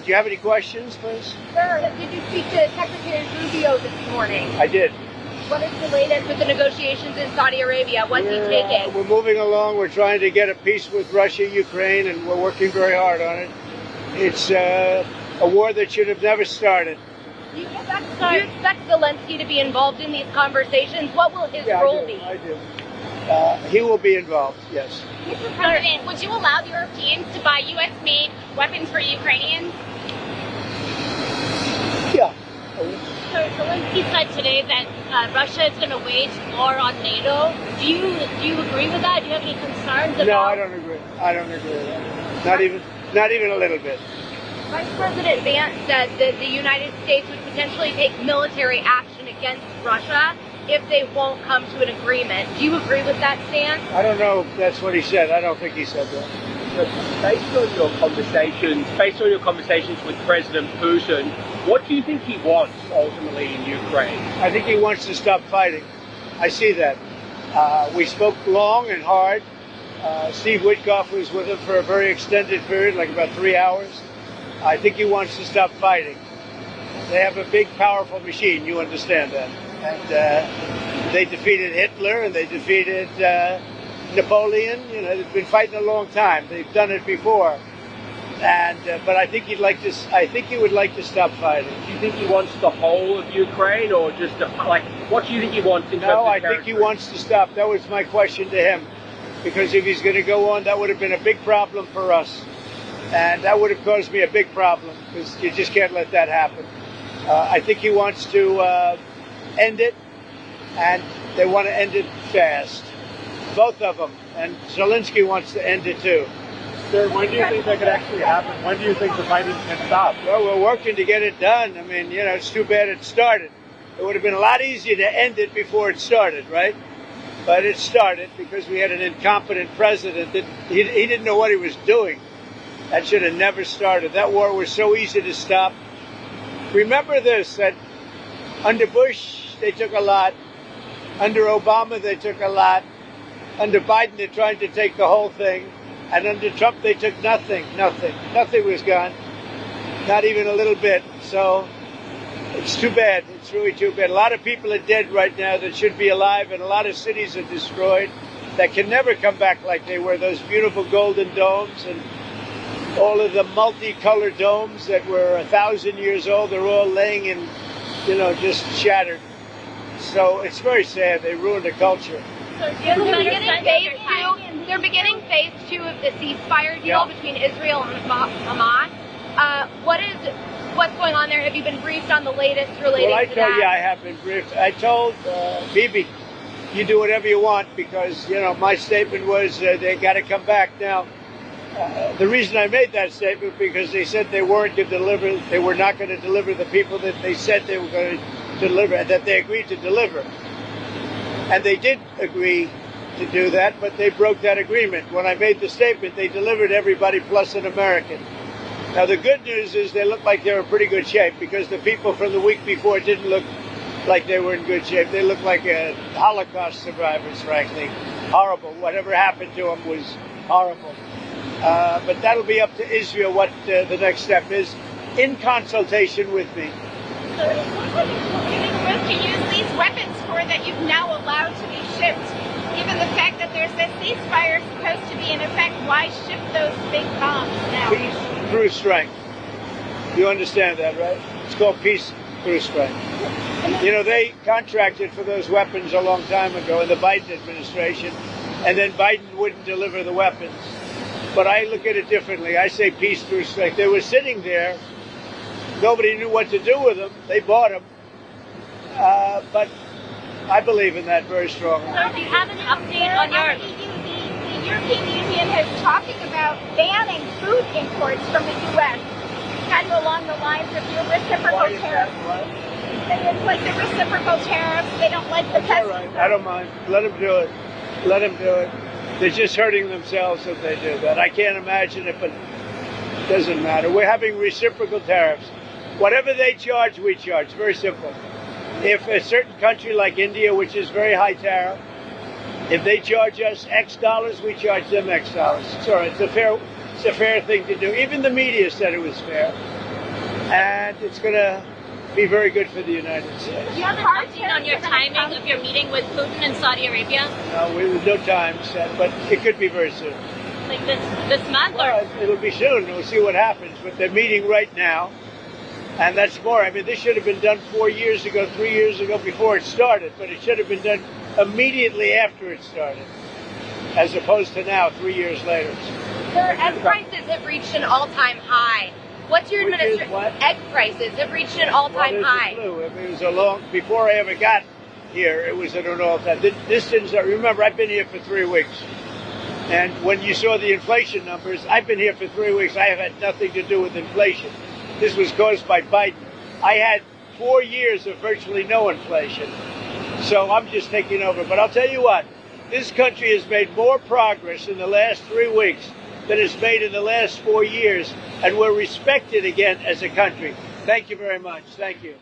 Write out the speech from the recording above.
Do you have any questions, please? Sir, did you speak to Secretary Rubio this morning? I did. What is the latest with the negotiations in Saudi Arabia? What's he taking? We're moving along. We're trying to get a peace with Russia, Ukraine, and we're working very hard on it. It's a war that should have never started. Do you expect Zelensky to be involved in these conversations? What will his role be? I do. He will be involved, yes. Mr. President, would you allow the Europeans to buy U.S.-made weapons for Ukrainians? Yeah. So Zelensky said today that Russia is going to wage war on NATO. Do you agree with that? Do you have any concerns about? No, I don't agree. I don't agree with that. Not even a little bit. Vice President Vance said that the United States would potentially take military action against Russia if they won't come to an agreement. Do you agree with that stance? I don't know if that's what he said. I don't think he said that. Based on your conversations with President Putin, what do you think he wants ultimately in Ukraine? I think he wants to stop fighting. I see that. We spoke long and hard. Steve Witkoff was with him for a very extended period, like about 3 hours. I think he wants to stop fighting. They have a big, powerful machine. You understand that. And they defeated Hitler and they defeated Napoleon. You know, they've been fighting a long time. They've done it before. And but I think he'd like to. I think he would like to stop fighting. Do you think he wants the whole of Ukraine, or just what do you think he wants in terms of territory? No, I think he wants to stop. That was my question to him, because if he's going to go on, that would have been a big problem for us, and that would have caused me a big problem because you just can't let that happen. I think he wants to end it, and they want to end it fast. Both of them, and Zelensky wants to end it too. Sir, when do you think that could actually happen? When do you think the fighting can stop? Well, we're working to get it done. I mean, you know, it's too bad it started. It would have been a lot easier to end it before it started, right? But it started because we had an incompetent president that he didn't know what he was doing. That should have never started. That war was so easy to stop. Remember this, that under Bush, they took a lot. Under Obama, they took a lot. Under Biden, they're trying to take the whole thing. And under Trump, they took nothing. Nothing was gone. Not even a little bit. So it's too bad. It's really too bad. A lot of people are dead right now that should be alive, and a lot of cities are destroyed that can never come back like they were. Those beautiful golden domes and all of the multicolored domes that were 1,000 years old, they're all laying in, you know, just shattered. So it's very sad. They ruined the culture. So they're beginning phase 2 of the ceasefire deal between Israel and Hamas. What's going on there? Have you been briefed on the latest relating to that? Well, I have been briefed. I told Bibi, you do whatever you want because, you know, my statement was they got to come back. Now, the reason I made that statement because they said they weren't going to deliver. They were not going to deliver the people that they said they were going to deliver, that they agreed to deliver. And they did agree to do that, but they broke that agreement. When I made the statement, they delivered everybody plus an American. Now, the good news is they look like they're in pretty good shape because the people from the week before didn't look like they were in good shape. They looked like Holocaust survivors, frankly. Horrible. Whatever happened to them was horrible. But that'll be up to Israel what the next step is in consultation with me. So it looks like it's supposed to use these weapons that you've now allowed to be shipped. Given the fact that there's this ceasefire supposed to be in effect, why ship those big bombs now? Peace through strength. You understand that, right? It's called peace through strength. You know, they contracted for those weapons a long time ago in the Biden administration, and then Biden wouldn't deliver the weapons. But I look at it differently. I say peace through strength. They were sitting there. Nobody knew what to do with them. They bought them. But I believe in that very strongly. So do you have an update on the European Union is talking about banning food imports from the U.S. kind of along the lines of your reciprocal tariffs. It's like the reciprocal tariffs. They don't like the All right. I don't mind. Let them do it. Let them do it. They're just hurting themselves if they do that. I can't imagine it, but it doesn't matter. We're having reciprocal tariffs. Whatever they charge, we charge. Very simple. If a certain country like India, which is very high tariff, if they charge us X dollars, we charge them X dollars. It's all right. It's a fair thing to do. Even the media said it was fair. and it's going to be very good for the United States. Do you have an update on your timing of your meeting with Putin in Saudi Arabia? No, there's no time set, but it could be very soon. Like this month? Well, it'll be soon. We'll see what happens. But they're meeting right now, and that's more. I mean, this should have been done 4 years ago, 3 years ago, before it started, but it should have been done immediately after it started, as opposed to now, 3 years later. Sir, egg prices have reached an all-time high. What's your administration? What? Egg prices have reached an all-time high. It was a long, before I ever got here, it was at an all-time. This didn't start. Remember, I've been here for 3 weeks. And when you saw the inflation numbers, I've been here for 3 weeks. I have had nothing to do with inflation. This was caused by Biden. I had 4 years of virtually no inflation. So I'm just taking over. But I'll tell you what, this country has made more progress in the last 3 weeks than it's made in the last 4 years. And we're respected again as a country. Thank you very much. Thank you.